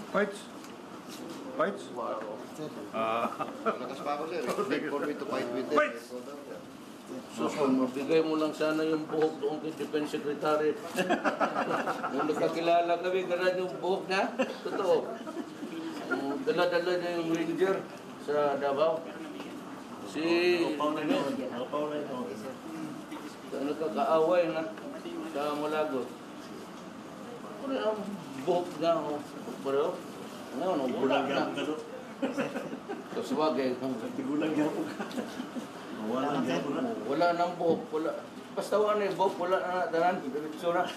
Fights? Fights? Lakas pa ako, sir. For me to fight with them. Fights! Susun, mabigay mo lang sana yung buhok doon kay Defense Secretary. Nung nagkakilala kami, ganun yung buhok niya. Totoo. Dala-dala niya yung ranger sa Davao. Si... Nagkakaaway na sa Malago. Ano yung buhok niya? Pero, ano, bulag na. Tapos wagay. Tigulang niya po. Wala nang buhok. Wala. Basta wala na yung buhok. Wala na tanan. Diretso na.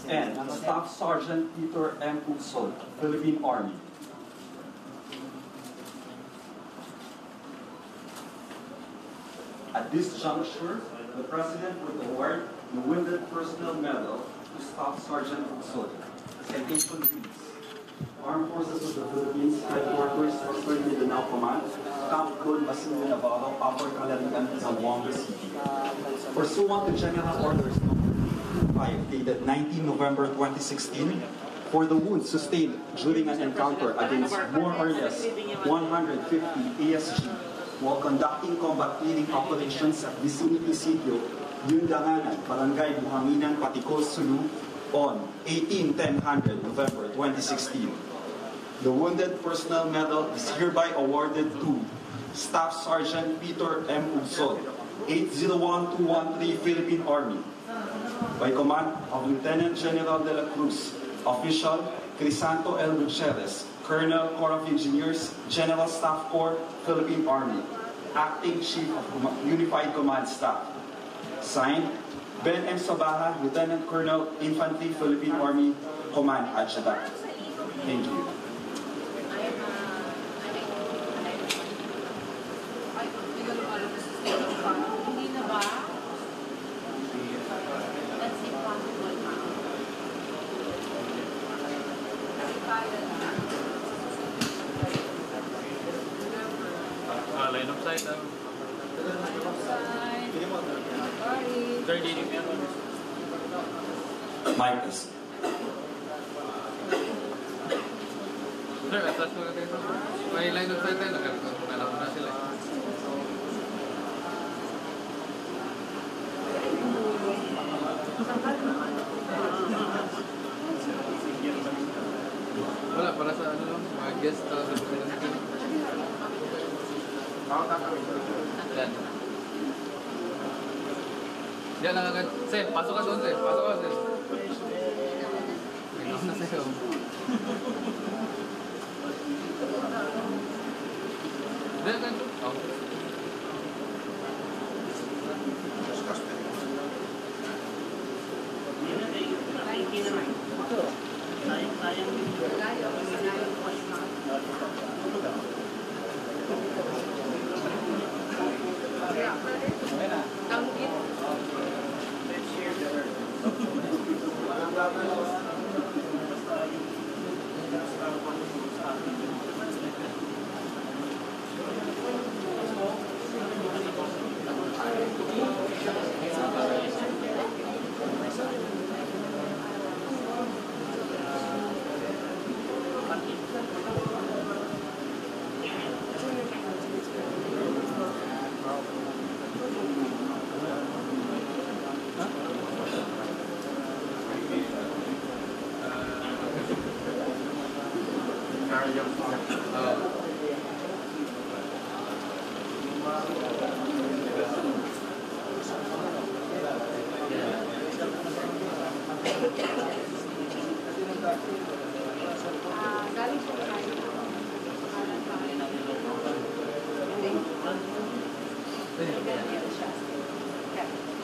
And Staff Sergeant Peter M. Usol, Philippine Army. At this juncture, the President would award the Wounded Personnel Medal to Staff Sergeant Usol. Citation reads: Armed Forces of the Philippines, Headquarters, Western Mindanao Command, Camp Code Basilio Navarro, Upper Calamigan, Zamboanga City. Pursuant to General Orders No. 5, dated 19 November 2016, for the wounds sustained during an encounter against more or less 150 ASG while conducting combat clearing operations at vicinity sitio, Yundanganan, Barangay Buhanginan, Paticol, Sulu, on 18-10-100 November 2016. The Wounded Personnel Medal is hereby awarded to Staff Sergeant Peter M. Usol, 801213 Philippine Army, by command of Lieutenant General de la Cruz, Official Crisanto L. Gutierrez, Colonel, Corps of Engineers, General Staff Corps, Philippine Army, Acting Chief of Unified Command Staff. Signed, Ben M. Sabaha, Lieutenant Colonel, Infantry, Philippine Army, Command Adjutant. Thank you. Line of sight, Mic test. Sir, atras mo natin ito. May line of sight tayo, nagkakalap na sila. Wala, para sa ano lang, mga guest representative. Yan. Yan lang agad. Sen, pasok ka doon, Sen. Pasok ka, Sen. Tingnan na sa'yo. Diyan ka. Oh.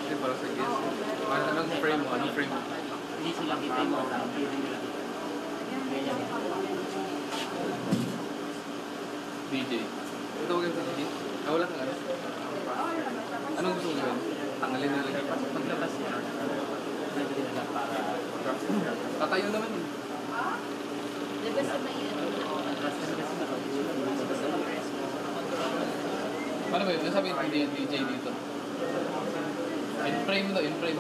Hindi, para sa guest. Anong frame mo? Anong frame mo? Hindi sila kita mo. DJ. Ito huwag yung DJ. Ah, wala kang ano? Anong gusto mo gawin? Tanggalin na lang. Paglabas niya, nagli na lang para... Tatayo naman yun. Labas na may ano. Paano ba yun? Nasabi yung DJ dito. In frame to, in frame.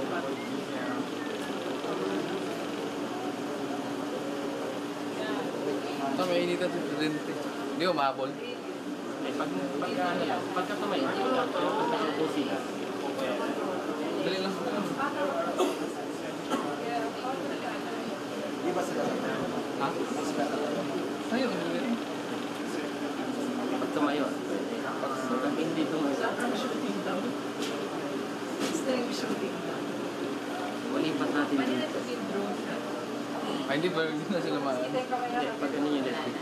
Ito, may initan si Presidente. Hindi umabol. Eh, pagka tumayo, hindi lang. Pero pag nakaupo sila, Dali lang. Di ba sila? Ha? Ayun. pag tumayo, pag hindi tumayo, walipat natin dito. Ay, hindi ba? Hindi na sila maan. Hindi, pag ano yung electric.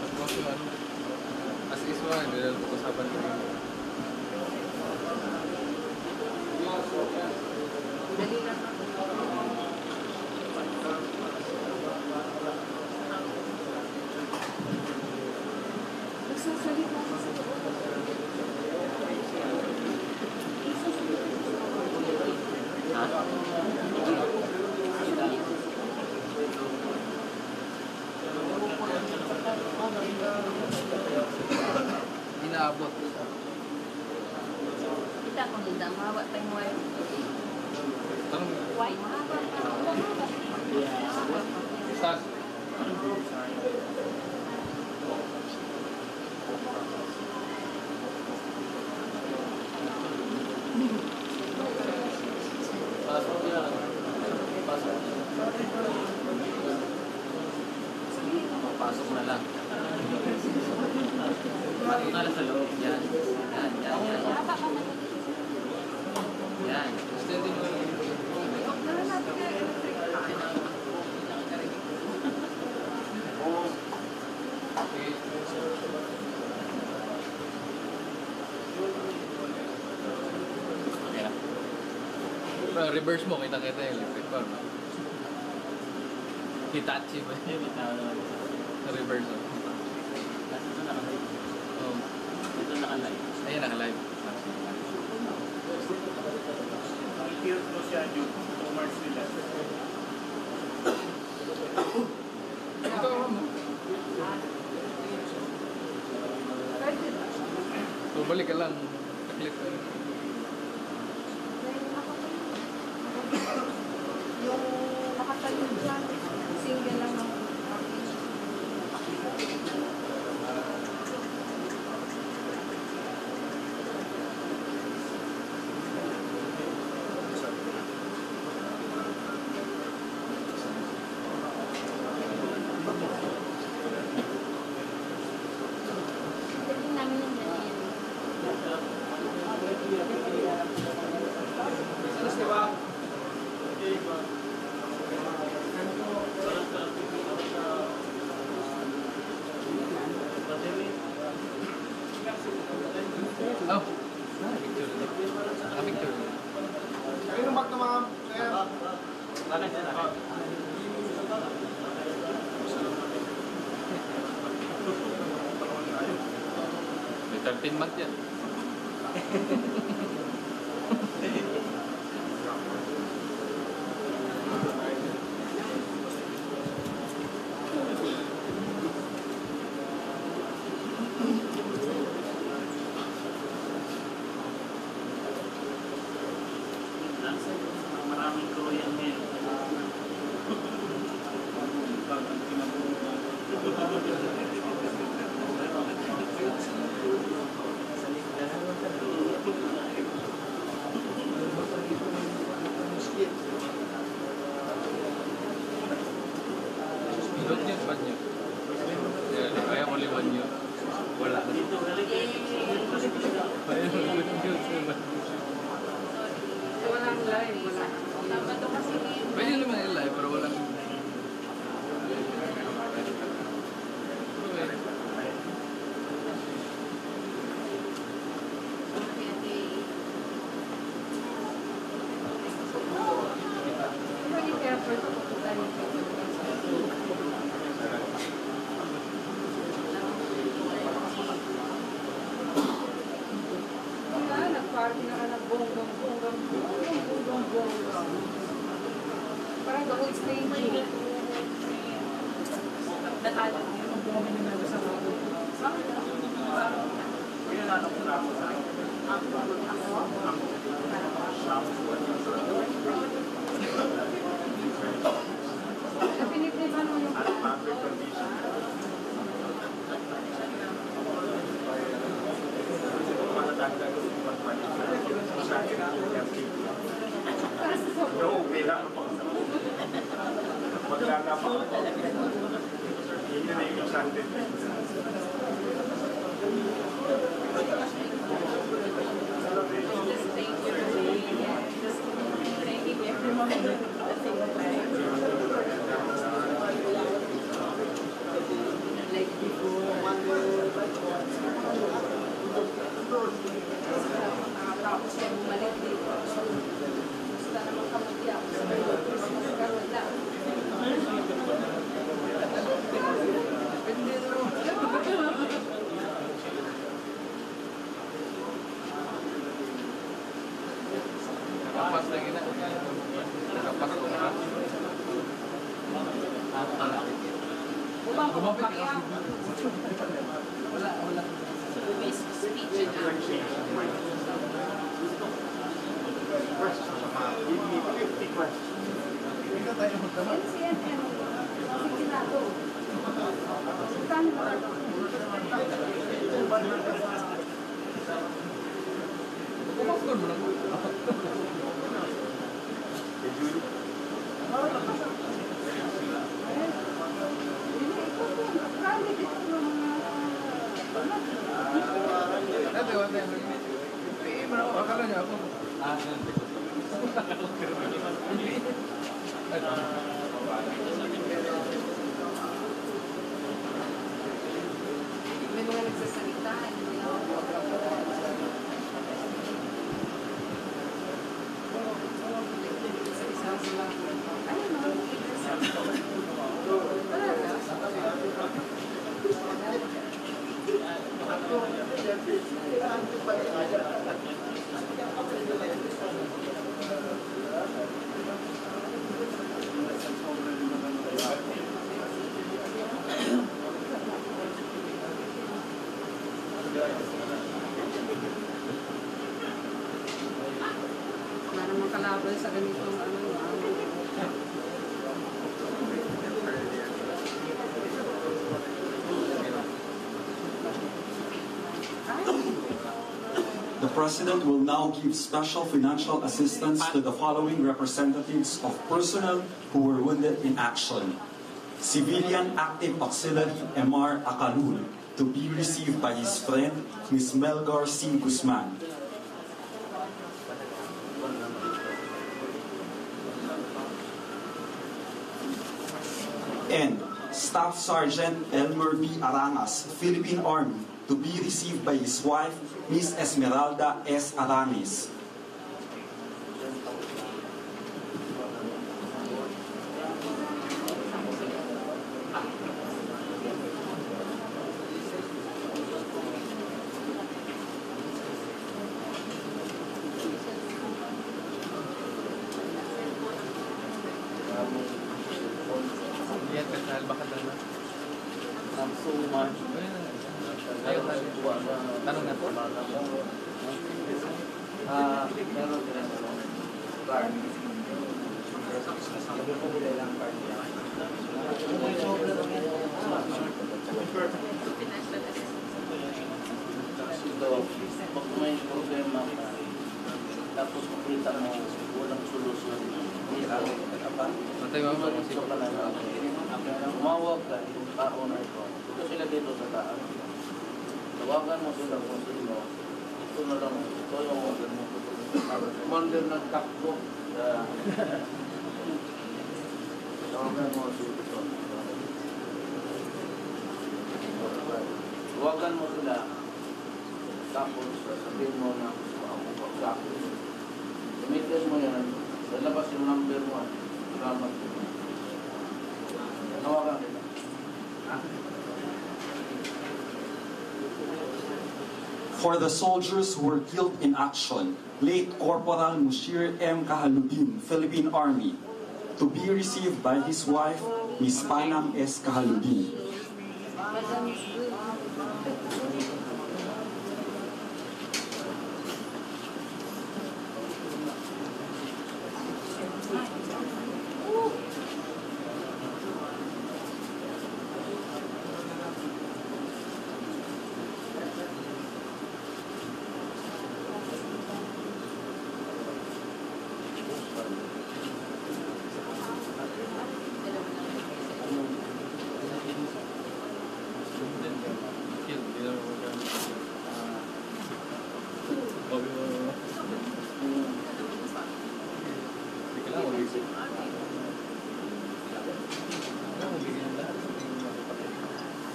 Tapos yung ano. As is mo, hindi na pag-usapan ko. Hindi naabot. Kita ko nila, mahaba tayong wire. Tanong, Wire, mahaba pa. saan? Pasok yan. Pasok. Pasok na lang. Pasok na lang sa loob. Yan. Yan. Mahaba pa na. Yan. Standing mo. Dala natin yung electric. Pero reverse mo, kita-kita yung electric car. Hitachi ba? Sa reverse mo. Ito naka-live. Oh. Ito naka-live. Ayan, naka-live. I-tilt mo siya yung commerce nila. Ito, mo. So, balik ka lang. Click ka. Yung nakatayo dyan, single lang ng tignan namin yung ganyan. Oh. Picture. Picture. Ayun ang bag na mga... May 13 months yan. Maraming Korean ngayon. Hilot niya, bad niya. Kaya ko liwan niyo. Wala. Walang live, wala. Tama to kasi ngayon. Pwede naman yung live, pero walang... Nag-party na ka ng bonggang. Parang the old staging. Natalo. Ako? Sunday. Just thank you. Just thanking everyone at the same time. Like before, tapos siya bumalik dito. Gusto naman kamagya. Karoon lang. Nakapas lagi na. Nakapas ko na. Bumabot kaya. Wala. Speech na. Akala niya ako. May mga nagsasalita. Isa-isa sila. Ano na? Wala namang kalaban sa ganitong ano. The President will now give special financial assistance to the following representatives of personnel who were wounded in action. Civilian Active Auxiliary MR Akalul, to be received by his friend, Ms. Melgar C. Guzman. And Staff Sergeant Elmer B. Arangas, Philippine Army, to be received by his wife, Ms. Esmeralda S. Aramis. Lihat ka sa bakit lang na. Ayaw na. Tanong na po. Meron din card. Ito, pag may problema ka, tapos makita mo walang solusyon, Matay mo ba? ito ka lang. Umawag ka, yung tao na ito. Ito sila dito sa taas. Tawagan mo sila kung sino. Ito na lang. Ito yung order mo. Commander ng takbo. Tawagan mo sila. Tawagan mo sila. Tapos sabihin mo na maapagsak. Gamitin mo yan. Lalabas yung number mo. Salamat. Tawagan nila. For the soldiers who were killed in action, late Corporal Mushir M. Kahaludin, Philippine Army, to be received by his wife, Ms. Panam S. Kahaludin.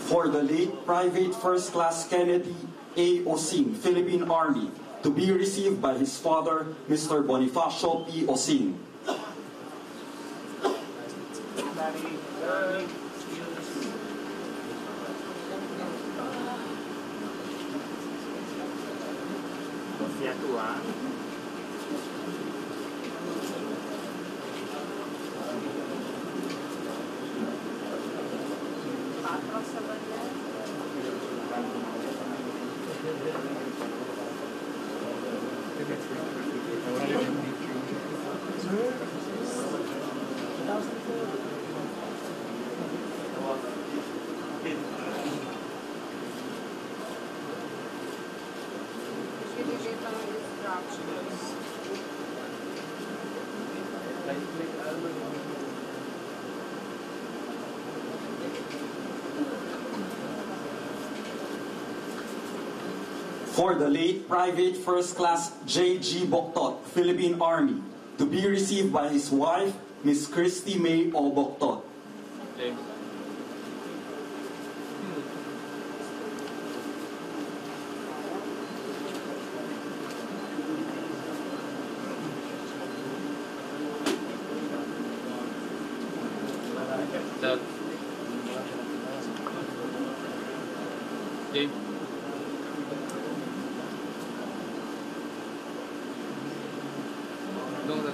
For the late Private First Class Kennedy A. Osing, Philippine Army, to be received by his father, Mr. Bonifacio P. Osing. Patros sa banyan. Sinigit ang instructions. For the late Private First Class J.G. Boktot, Philippine Army, to be received by his wife, Miss Christy May O. Boktot. That. Dave. No, that.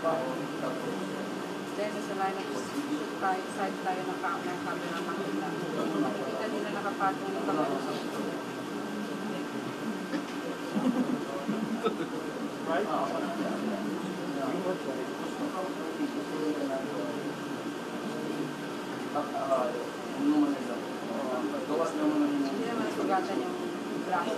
Then, sa line of tayo, side tayo ng camera makita. Makikita nila nakapatong ng kamay. Right? Hindi naman nasugatan yung braso.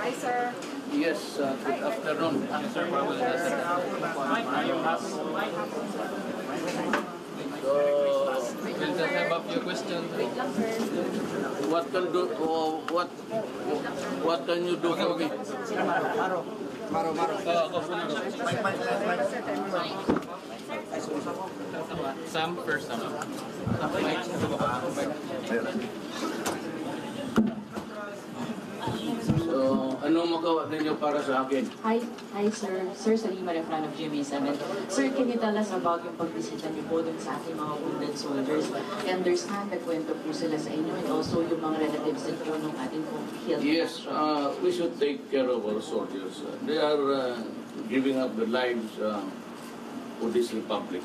Hi, sir. Yes, good afternoon. Yes, sir. We'll just have a few questions. What can you do for me? Sam first. So, anong magawa ninyo para sa akin? Hi, sir. Sir Salima Refran of GMA7. Sir, can you tell us about yung pagbisita niyo po dun sa ating mga wounded soldiers? I understand na kwento po sila sa inyo and also yung mga relatives din po nung ating po health. Yes, we should take care of our soldiers. They are giving up their lives for this republic.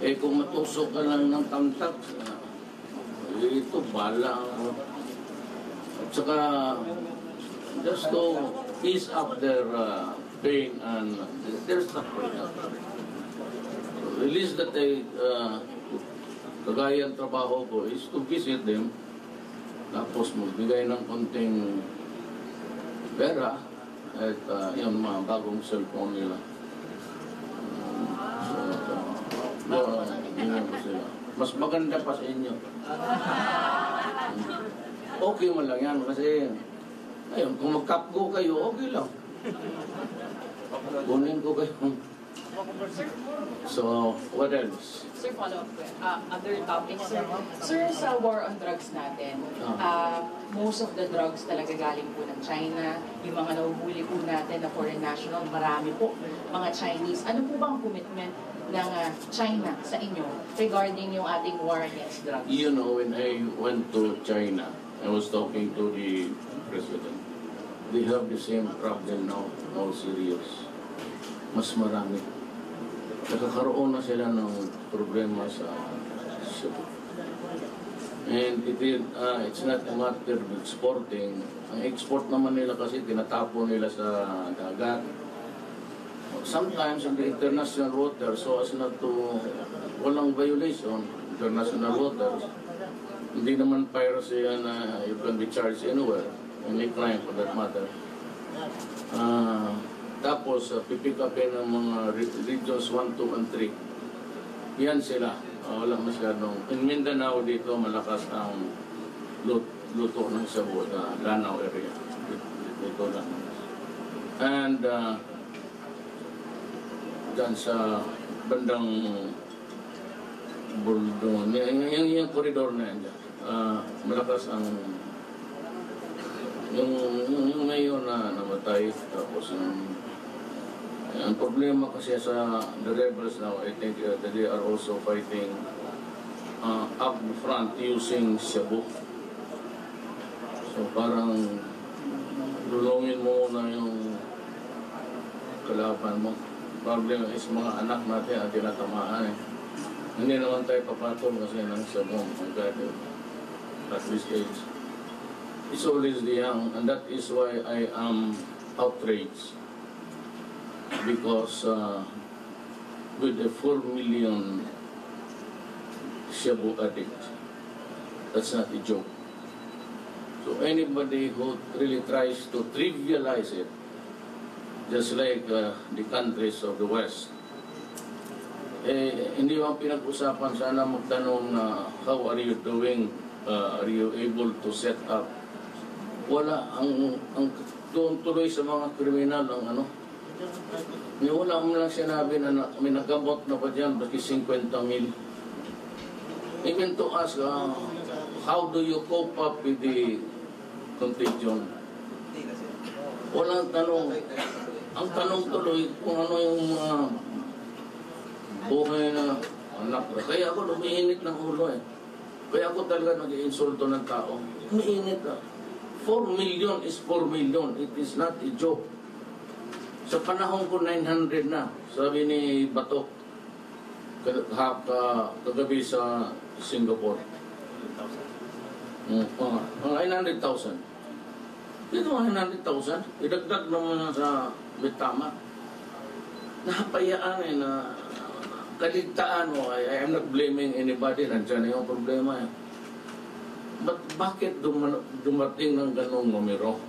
Eh kung matusok ka lang ng tamtak, ito bala. At saka, just to ease up their pain and their suffering. So, at least that they, kagaya ang trabaho ko is to visit them, tapos magbigay ng konting pera at yung mga bagong cellphone nila. Mas maganda pa sa inyo. Okay mo lang yan kasi ayun, kung mag-capgo kayo, okay lang. Kunin ko kayo. So, what else? Sir, follow-up other topics, sir. Sir, sa war on drugs natin, most of the drugs talaga galing po ng China. Yung mga nahuhuli po natin na foreign national, marami po, mga Chinese. Ano po bang commitment ng China sa inyo regarding yung ating war against drugs? You know, when I went to China, I was talking to the president. They have the same problem now, all serious. Mas marami. Nakakaroon na sila ng problema sa ship. And it's not a matter of exporting. Ang export naman nila kasi tinatapo nila sa dagat. Sometimes in the international waters, so as not to walang violation, international waters, hindi naman piracy yan na you can be charged anywhere, any crime for that matter. Tapos, pipick upin ng mga regions 1, 2, and 3. Yan sila. Walang masyadong. In Mindanao dito, malakas ang luto ng Cebu, Lanao area. Dito lang. And, dyan sa bandang Buldon, yung koridor na yan dyan. malakas ang yung mayor na namatay, tapos ang problema kasi sa the rebels now, I think that they are also fighting up front using shabu. So parang lulungin mo na yung kalaban mo. Problem is mga anak natin ang tinatamaan eh. Hindi naman tayo papatol kasi ng shabu at this age. It's always the young, and that is why I am outraged. Because with the 4 million shabu addict, that's not a joke. So anybody who really tries to trivialize it, just like the countries of the West, hindi mo pinag-usapan, sana magtanong na how are you doing, are you able to set up. Wala, ang tuloy sa mga kriminal ang ano, wala mo lang sinabi na may nagamot na ba dyan, baki 50 mil. Even to ask, how do you cope up with the contagion? Walang tanong. Ang tanong tuloy kung ano yung mga buhay na anak. Kaya ako umiinit ng ulo eh. Kaya ako talaga nag-iinsulto ng tao. Umiinit ah. 4 million is 4 million. It is not a joke. Sa panahon ko 900 na, sabi ni Batok kagabi sa Singapore. 900,000. Dito 900,000. Idagdag naman sa Bitama. Napayaan eh na kaligtaan mo. I am not blaming anybody. Nandiyan na yung problema eh. But bakit dumating ng ganong numero?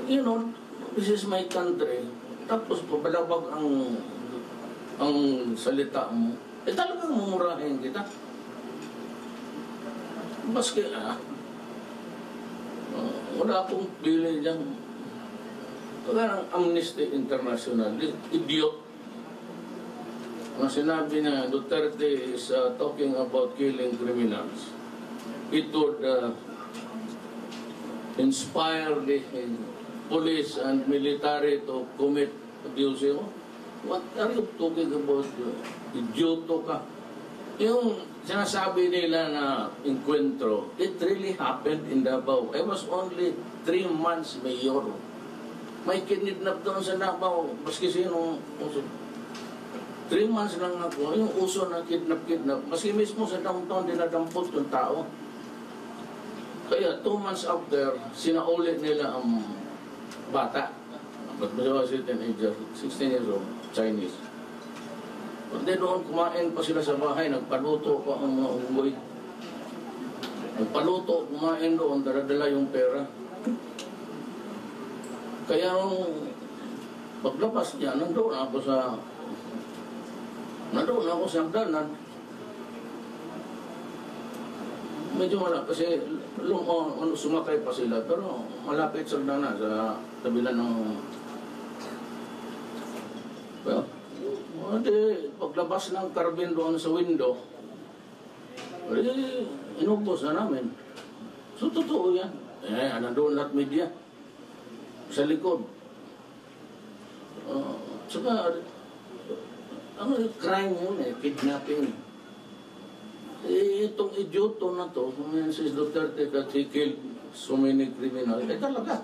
You know, this is my country. Tapos pabalabag ang salita mo. Talagang mumurahin kita. Baski wala akong pili dyan. Kaya Amnesty International, idiot. Ang sinabi na Duterte is talking about killing criminals. It would inspire the police and military to commit abuse. What are you talking about? Idioto ka. Yung sinasabi nila na encuentro, it really happened in Davao. I was only 3 months mayor. May kinidnap doon sa Davao. Maski sinong 3 months lang ako. Yung uso na kidnap. Maski mismo sa downtown, dinadampot yung tao. Kaya 2 months after, sinaulit nila ang bata. But was a teenager, 16 years old, Chinese. Pagde doon, kumain pa sila sa bahay, nagpaluto pa ang mga unggoy. Nagpaluto, kumain doon, daladala yung pera. Kaya nung paglabas niya, nandoon ako sa hagdanan. Medyo malapit kasi sumakay pa sila, pero malapit sa hagdanan, sa tabilan ng... Well, paglabas ng carbine doon sa window, inubos na namin. So, totoo yan. Nandoon lahat media. Sa likod. Saka, crime yun kidnapping. Itong idioto na to, si Duterte that he killed so many criminals, talaga.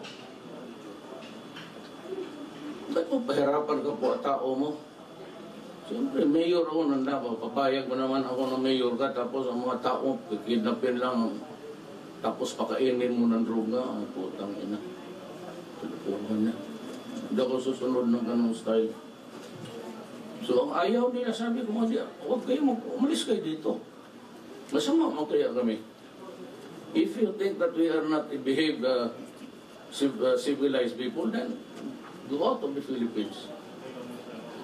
Ba't mo pahirapan ka po at tao mo? Siyempre, mayor ako ng Davao. Papayag mo naman ako ng mayor ka, tapos ang mga tao, kidnapin lang, tapos pakainin mo ng droga. Ang putang ina. Tulungan na. Hindi ako susunod ng ganong style. So, ang ayaw nila, sabi ko, huwag kayo, umalis kayo dito. Masama mo kaya kami. If you think that we are not behave civilized people, then go out of the Philippines.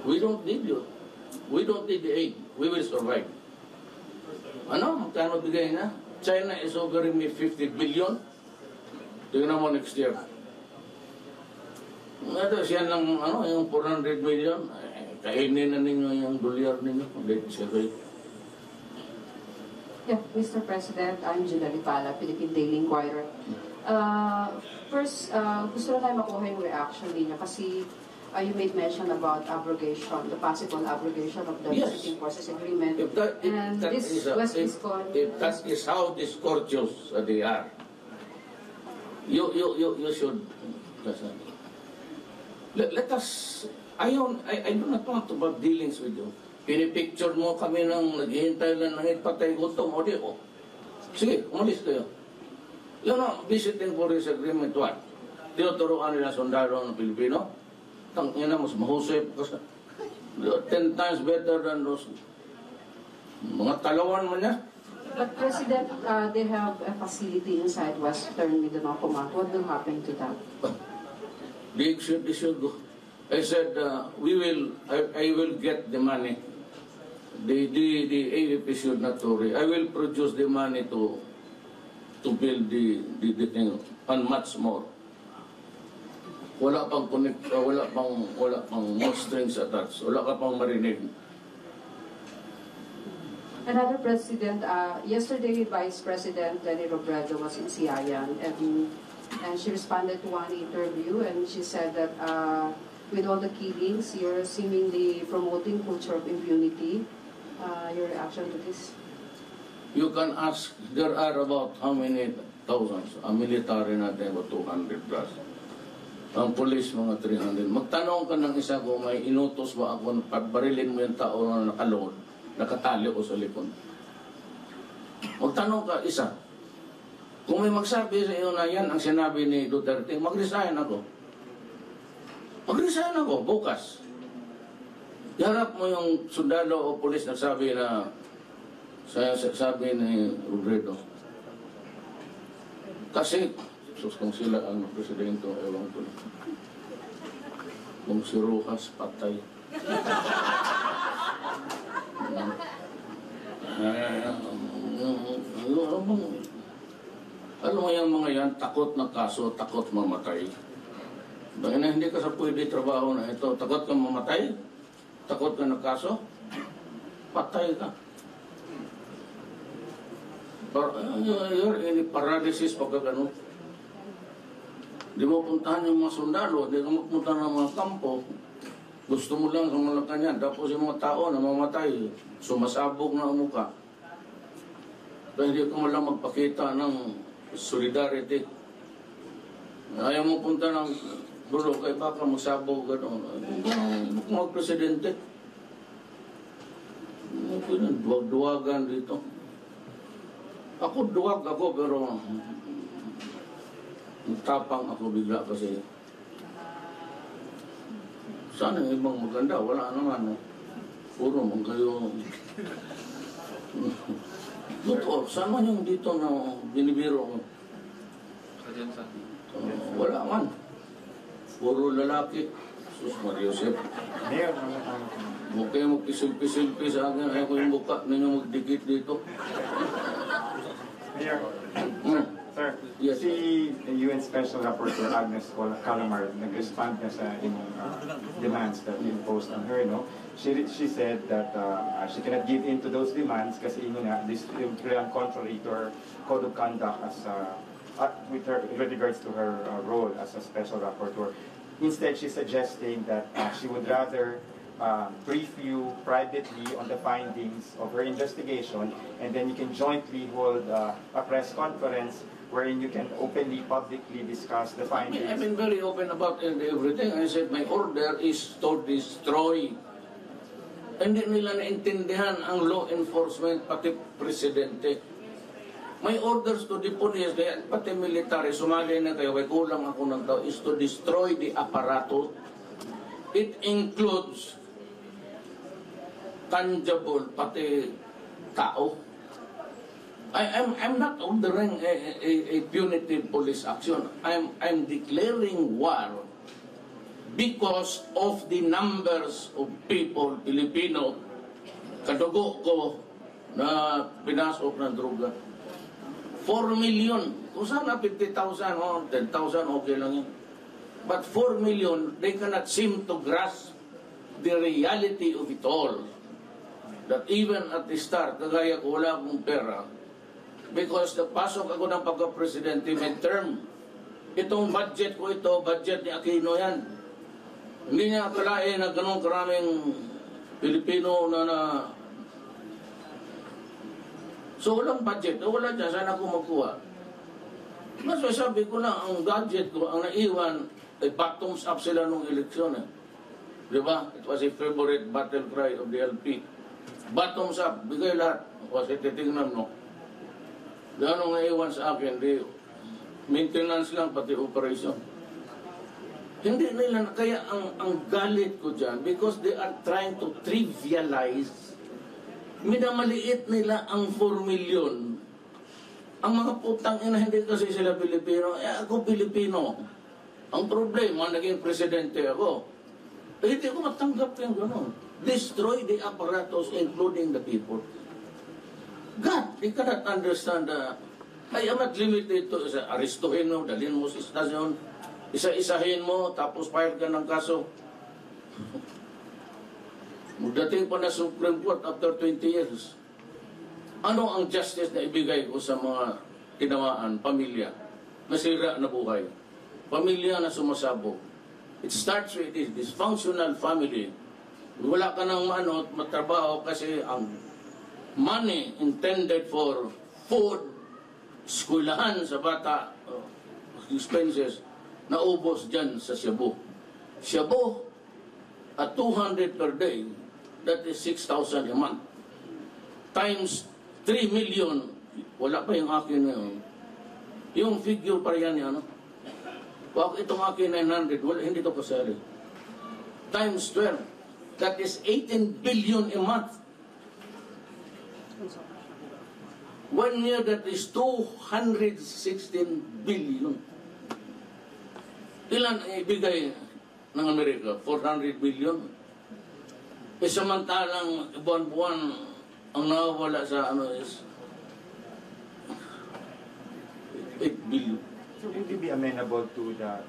We don't need you. We don't need the aid. We will survive. Ano? Magkano bigay na? China is offering me 50 billion. Tingnan mo next year. Ito, siya lang, yung 400 million. Kainin na ninyo yung dolyar ninyo. Siya kayo. Yeah, Mr. President, I'm Julia Ripala, Philippine Daily Inquirer. First, gusto na tayo makuha yung reaction ninyo kasi you made mention about abrogation, the possible abrogation of the Yes. Visiting Forces Agreement. If that is how discourteous they are, you should let us. I do not want to have dealings with you. Pinipicture mo kami ng naghihintay lang ng patay gutom o di o. Sige, umalis kayo. Yun o, visiting forces agreement what? Tinuturuan nila sundalo ng Pilipino? Tangin na, mas mahusay kasi 10 times better than those mga talawan mo niya. But President, they have a facility inside Western Mindanao Command. What will happen to that? They should go. I said, I will get the money. The AVP should not worry. I will produce the money to build the thing and much more. Wala pang connect, wala pang more strings attached. Wala ka pang marinig. Another President, yesterday Vice President Lenny Robredo was in Siayan and she responded to one interview and she said that with all the killings, you're seemingly promoting culture of impunity. Your reaction to this? You can ask, there are about how many thousands? Ang military natin, about 200 plus. Ang police, mga 300. Magtanong ka ng isa kung may inutos ba ako, pagbarilin mo yung tao na nakaload, nakatali o sa likod. Magtanong ka isa. Kung may magsabi sa iyo na yan ang sinabi ni Duterte, mag-resign ako. Mag-resign ako, bukas. Iharap mo yung sundalo o polis na sabi na sabi ni Robredo. Kasi, kung sila ang presidente, ewan ko. Kung si Rojas, patay. Alam mo yung mga yan, takot na kaso, takot mamatay. Dahil na hindi ka sa pwede trabaho na ito, takot ka mamatay? Takot ka na kaso? Patay ka. You're in paralysis pagka gano'n. Di mo puntahan yung mga sundalo, di ka magpuntahan ng mga kampo. Gusto mo lang sa Malacanang, tapos yung mga tao na mamatay, sumasabog na ang muka. Dahil hindi ka mo lang magpakita ng solidarity. Ayaw mo punta ng dulo kay baka magsabog gano'n. Kung mag-presidente, duwag-duwagan dito. Ako duwag ako pero tapang ako bigla kasi sana yung ibang maganda, wala naman. Puro mong kayo. Totoo, sama yung dito na binibiro ko. Wala man. Puro lalaki. Sus Maria Josep. Huwag kayo magpisil-pisil-pi sa akin. Ayaw ko yung mukha ninyo magdikit dito. Mayor, sir, Yes. si UN Special Rapporteur Agnes Calamar nag-respond na sa inyong demands that you imposed on her, no? She said that she cannot give in to those demands kasi this will run contrary to her code of conduct as with regards to her role as a special rapporteur. Instead, she's suggesting that she would rather brief you privately on the findings of her investigation, and then you can jointly hold a press conference wherein you can openly, publicly discuss the findings. I've been very open about everything. I said my order is to destroy. Hindi nila naintindihan ang law enforcement, pati presidente. My orders to the police, kaya pati military, sumali na kayo, kaya kulang ako nagdaw, is to destroy the apparatus. It includes tangible, pati tao. I'm not ordering a punitive police action. I'm declaring war because of the numbers of people, Filipino, kadugo ko na pinasok ng droga. 4 million. Kung sana 50,000 o 10,000, okay lang yun. But 4 million, they cannot seem to grasp the reality of it all. that even at the start, kagaya ko, wala akong pera. Because pasok ako ng pagka-presidente mid-term. Itong budget ko ito, budget ni Aquino yan. Hindi niya akalain na ganun karaming Pilipino na so walang budget, wala dyan, saan ako magkuha? Mas sabi ko na, ang budget ko, ang naiwan, ay bottoms up sila nung eleksyon. Diba? It was a favorite battle cry of the LP. Bottoms up, bigay lahat. Kasi titignan mo. Ganong naiwan sa akin, di maintenance lang, pati operation. Hindi nila, kaya ang galit ko dyan, because they are trying to trivialize, minamaliit nila ang 4 million. Ang mga putang ina, hindi kasi sila Pilipino. Ako Pilipino. Ang problema, naging presidente ako. Hindi ko matanggap yung gano'n. Destroy the apparatus, including the people. God, they cannot understand I am not limited to aristuhin mo, dalhin mo sa istasyon, isa-isahin mo, tapos file ka ng kaso. Magdating pa na Supreme Court after 20 years. Ano ang justice na ibigay ko sa mga tinamaan, pamilya, nasira na buhay, pamilya na sumasabog? It starts with this dysfunctional family. Wala ka ng matrabaho kasi ang money intended for food, eskwelahan sa bata, expenses, naubos dyan sa Cebu. Cebu, at 200 per day, that is 6,000 a month. Times 3 million, wala pa yung akin na yun. Yung figure pa yan yan, Wag itong akin 900, wala, hindi ito kasali. Times 12, that is 18 billion a month. 1 year, that is 216 billion. Ilan ibigay ng Amerika? 400 billion. Samantalang buwan-buwan ang nawawala sa is 8 billion. So would you be amenable to the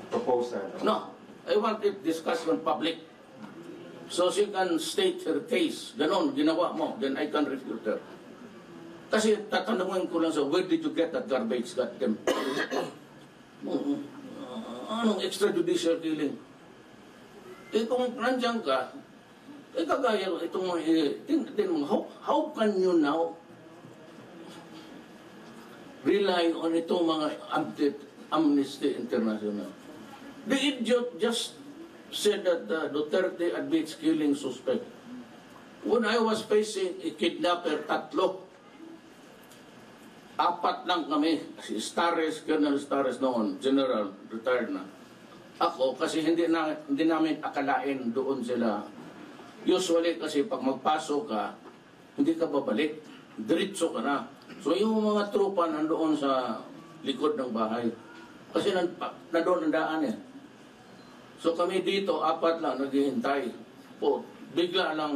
proposal? No. I want it discussed in public. So she can state her case. Ganon, ginawa mo. Then I can refute her. Kasi tatanungin ko lang sa, where did you get that garbage? Goddamn. Anong extrajudicial killing? Kung nandiyan ka, kagaya itong how can you now rely on itong mga Amnesty International? The idiot just said that Duterte admits killing suspect. When I was facing a kidnapper, 3. 4 lang kami. Si Stares, Colonel Stares noon, General, retired na. Ako, kasi hindi namin akalain doon sila. Usually kasi pag magpasok ka, hindi ka babalik. Diretso ka na. So yung mga trupa nandoon sa likod ng bahay. Kasi nandoon ang daan eh. So kami dito, 4 lang naghihintay. Po, bigla lang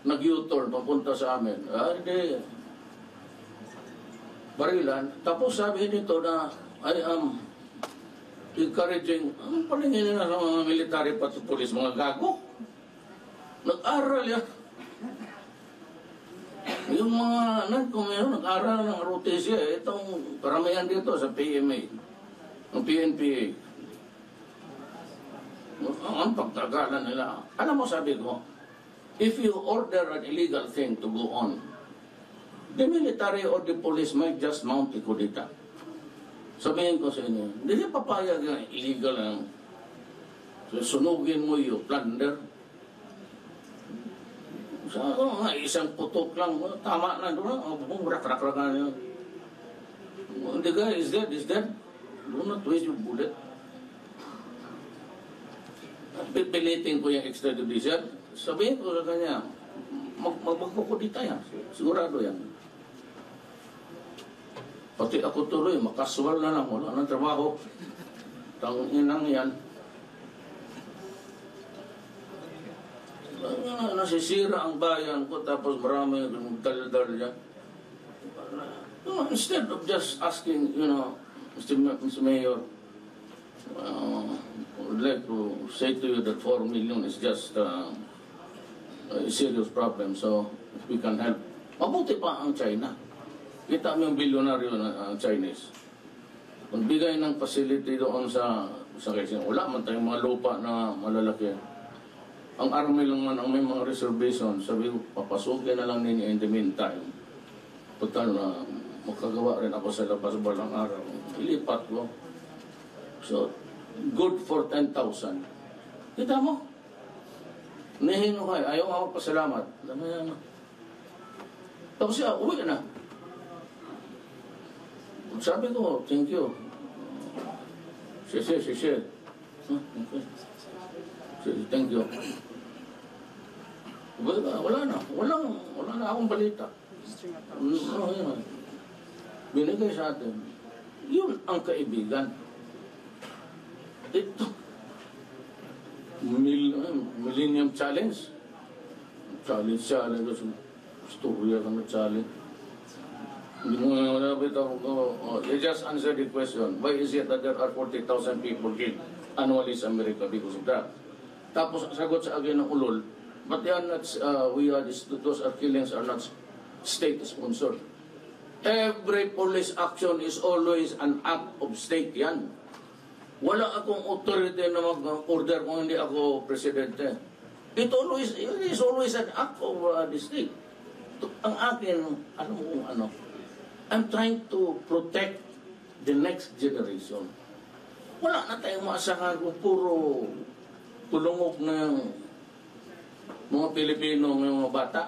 nag-U-turn papunta sa amin. Hindi. Barilan. Tapos sabi nito na I am encouraging, anong palingin nila sa mga military pati police, mga gago? Nag-aral yan. Yung mga nag-aral ng ROTC, itong karamihan dito sa PMA, ng PNPA. Ang pagtagalan nila. Alam mo, sabi ko, if you order an illegal thing to go on, the military or the police might just mount a kudita. Sabihin ko sa inyo, hindi papayag yung illegal lang. So, sunugin mo yung plunder. Sa isang putok lang, tama na doon. Rak-rak-rakan yun. The guy is dead. Do not waste your bullet. Pipilitin ko yung extrajudicial. Sabihin ko sa kanya, magkukudita yan. Sigurado yan. Pati ako tuloy, makaswal na lang. Wala ng trabaho. Tanginang yan. Nasisira ang bayan ko, tapos marami dal-dal yan. Instead of just asking, Mr. Mayor, I would like to say to you that 4 million is just serious problem. So, if we can help. Mabuti pa ang China. Kita mo yung bilyonaryo na Chinese. Magbigay ng facility doon sa Quezon. Wala man tayong mga lupa na malalaki. Ang army lang man ang may mga reservation. Sabi ko, papasukin na lang ninyo in the meantime. Total na makagawa rin ako sa labas balang araw. Ilipat ko. So, good for 10,000. Kita mo? Nihino kayo. Ayaw ako pasalamat. Tapos siya, uwi na. Sabi ko, thank you. Siya. Okay. Thank you. Wala na akong balita. Binigay sa atin. Yun ang kaibigan. Ito. Millennium Challenge. Challenge. Storya ka na challenge. Hindi mo nabit ako. You just answer the question. Why is it that there are 40,000 people killed annually sa Amerika because of that? Tapos sagot sa akin ng ulol, but they are not, those killings are not state-sponsored. Every police action is always an act of state yan. Wala akong authority na mag-order kung hindi ako presidente. It is always an act of the state. Ang akin, alam mo kung ano, I'm trying to protect the next generation. Wala na tayong maasahan kung puro tulungog na mga Pilipino, mga bata.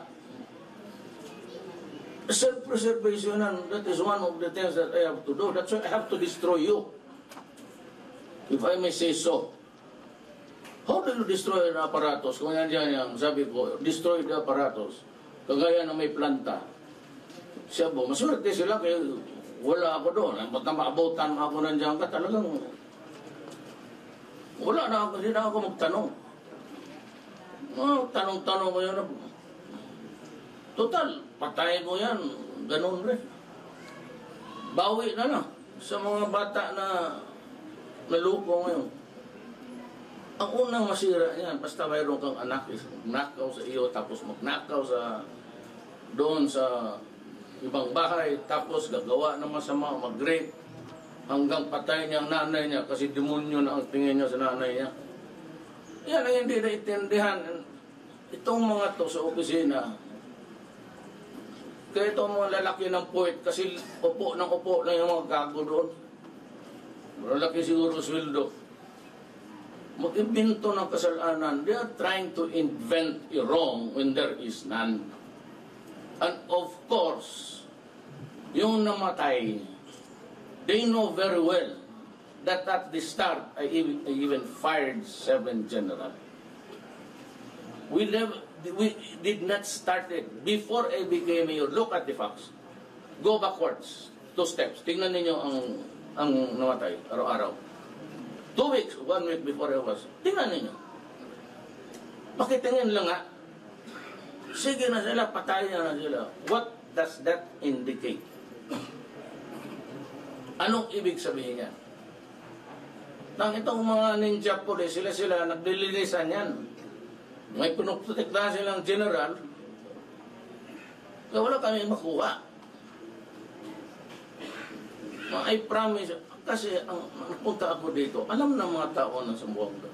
Self-preservation, that is one of the things that I have to do. That's why I have to destroy you. If I may say so. How do you destroy an apparatus? Kung yan yung sabi ko, destroy the apparatus. Kagaya na may planta. Siya po, maswerte sila kaya wala ako doon. Ba't na maabutan ako nandiyan ka? Talagang wala na ako, hindi na ako magtanong. Tanong-tanong ko yun. Total, patayin mo yan. Ganun rin. Bawi na lang sa mga bata na naluko ngayon. Ang unang masira yan, basta mayroon kang anak, magnakaw sa iyo, tapos magnakaw sa doon sa ibang bahay, tapos gagawa ng masama, mag-rape, hanggang patay niya ang nanay niya kasi demonyo na ang tingin niya sa nanay niya. Yan ang hindi naiintindihan. Itong mga to sa opisina, kaya itong mga lalaki ng puwet, kasi upo lang yung mga gago doon. Lalaki siguro sweldo. Mag-imbento ng kasalanan. They are trying to invent a wrong when there is none. And of course, yung namatay, they know very well that at the start, I even fired 7 general. We did not start it. Before I became mayor, look at the facts. Go backwards. 2 steps. Tingnan ninyo ang namatay, araw-araw. 2 weeks, 1 week before I was. Tingnan ninyo. Pakitingin lang nga. Sige na sila, patayin na sila. What does that indicate? Anong ibig sabihin yan? Nang itong mga ninja police, sila naglilinisan yan. May pinuprotektahan silang general, kaya wala kami makuha. I promise, kasi ang napunta ako dito, alam na mga tao ng Zamboanga.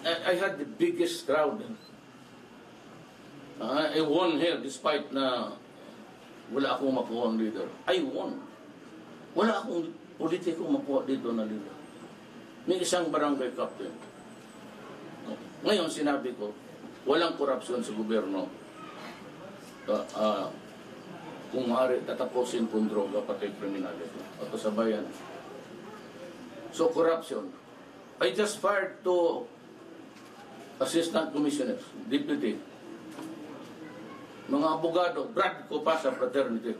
I had the biggest crowd. I won here despite na wala akong makuha ang leader. I won. Wala akong politiko makuha dito na leader. May isang barangay captain. Ngayon sinabi ko, walang korupsyon sa gobyerno. Kung maaari, tatapusin kung droga, pati criminality. At sa bayan. So, corruption. I just fired 2 assistant commissioners, deputy, mga abogado, brad ko pa sa fraternity.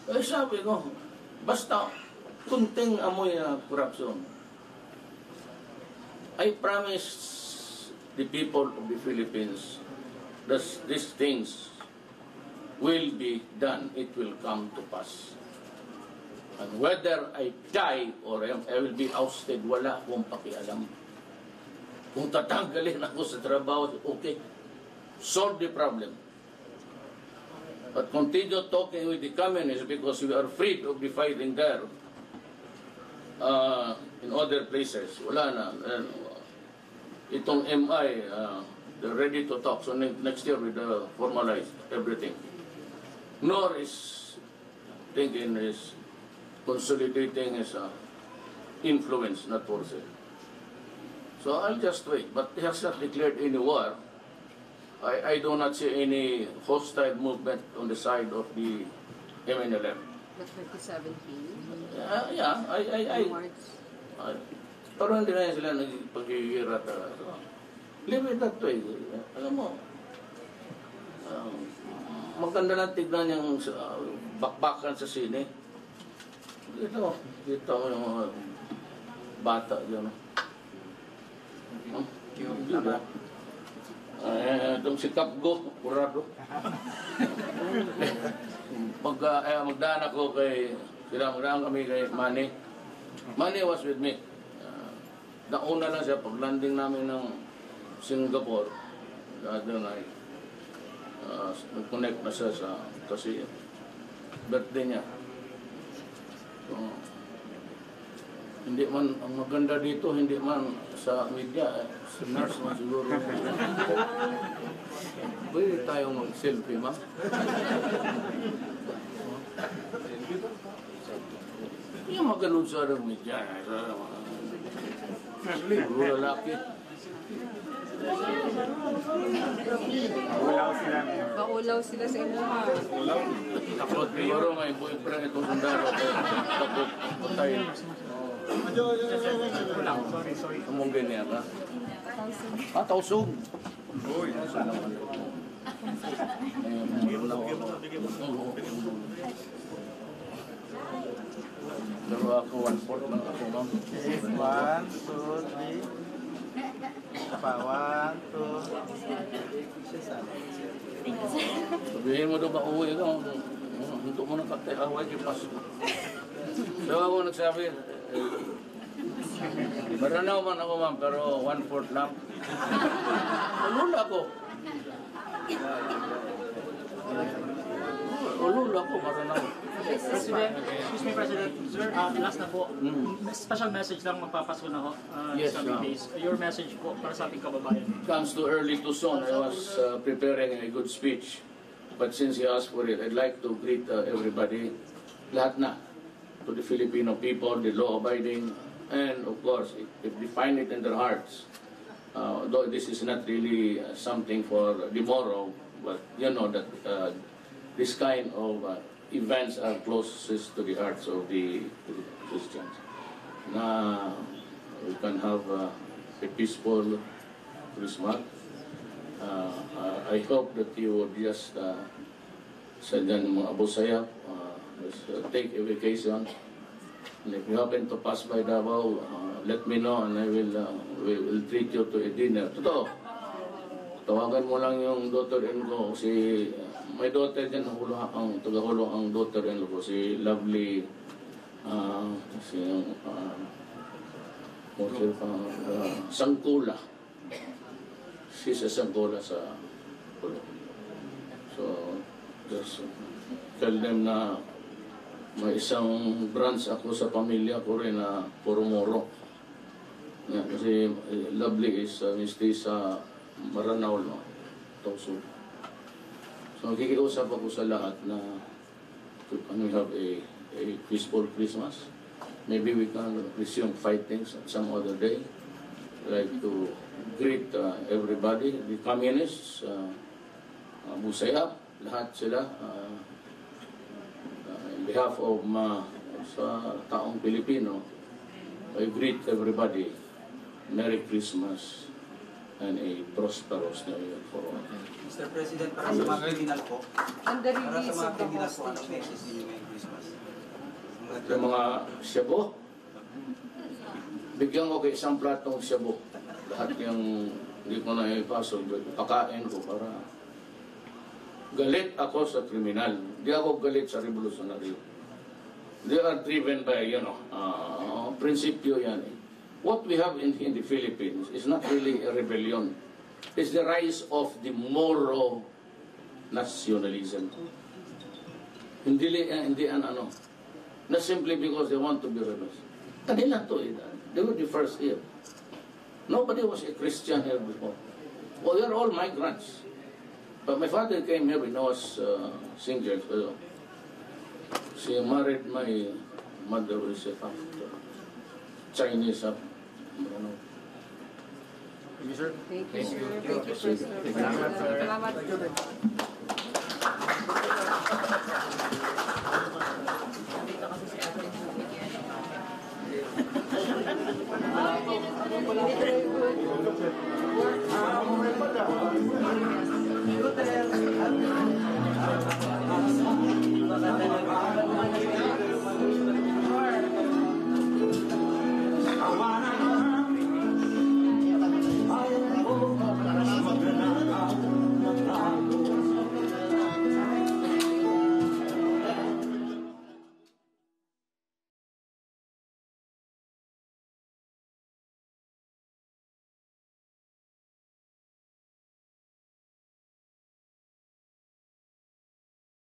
Eh sabi ko, basta kunting amoy na corruption. I promise the people of the Philippines that these things will be done. It will come to pass. And whether I die or I will be ousted, wala akong pakialam. Kung tatanggalin ako sa trabaho, okay, solve the problem. But continue talking with the communists because we are afraid of the fighting there in other places. Wala na. Itong MI, they're ready to talk. So next year we formalize everything. Nor is thinking is consolidating his influence, not force. So I'll just wait. But he has not declared any war. I do not see any hostile movement on the side of the MNLM. The 2017? Yeah, pero hindi na sila nagpag-iirat. Leave it that way. Alam mo, maganda na tignan yung bakbakan sa sine. Dito mo yung mga bata dyan. Itong si Kapgo, kurado. Magdaan ako magdaan kami kay Manny. Manny was with me. Nauna lang siya pag landing namin ng Singapore. The other night. Nag-connect na siya kasi birthday niya. So, hindi man, ang maganda dito, hindi man sa media, sa nurse man siguro. Pwede tayong mag-selfie, ma'am? Hindi maganon sa media. Puro lalaki. Maulaw sila sa imuha. Takot, siguro may boyfriend itong sundalo. Takot, patayin. Umong ganyan ka? Tausog. Uy. Pero ako 1/4 lang ako, ma'am. 1, 2, 3. Pa, 1, 2. Sabihin mo daw ba uwi ka? Hinto mo na kakaway yung paso. So ako nagsabi, maranaw man ako, ma'am, pero 1/4 lang. Ulula ako. Ulula ako, maranaw. President, excuse me, President. Sir, last na po. Special message lang magpapasko na ho. Yes, sa days. Your message po para sa ating kababayan. Comes too early, too soon. I was preparing a good speech. But since you asked for it, I'd like to greet everybody, lahat na, to the Filipino people, the law-abiding, and of course, if they find it in their hearts, though this is not really something for tomorrow, but you know that this kind of events are closest to the hearts of the Christians. Na we can have a peaceful Christmas. I hope that you would just sa dyan mga Abu Sayyaf, take a vacation. And if you happen to pass by Davao, let me know and I will treat you to a dinner. Totoo. Tawagan mo lang yung daughter-in ko, may daughter dyan, taga-hulo ang daughter-in ko, si Lovely, Sangkula. She's a Sangkula sa Hulo. So, just tell them na may isang branch ako sa pamilya ko rin na puro moro. Yeah, kasi Lovely is stay sa Maranao, no? Tausug. So, nakikiusap ako sa lahat na we have a peaceful Christmas. Maybe we can resume fighting some other day. Like to greet everybody, the communists, Abu Sayyaf, lahat sila. In behalf of sa taong Pilipino, I greet everybody. Merry Christmas and a prosperous New Year for all. Mr. President, para sa mga criminal po, And the para release sa mga of the criminal po, anong hostages. message ninyo ngayong Christmas? Yung mga shabu, bigyan ko kay isang platong shabu. Lahat yung hindi ko na ipasok, pakain ko para galit ako sa kriminal. Hindi ako galit sa revolutionary. They are driven by, prinsipyo yan eh. what we have in the Philippines is not really a rebellion. It's the rise of the Moro nationalism. Hindi ano, not simply because they want to be rebels. Kanila to eh. They were the first here. Nobody was a Christian here before. Well, we are all migrants. But my father came here when I was single. She married my mother, who is a Chinese. Thank you, sir. Thank you, President. Salamat, sir. Salamat.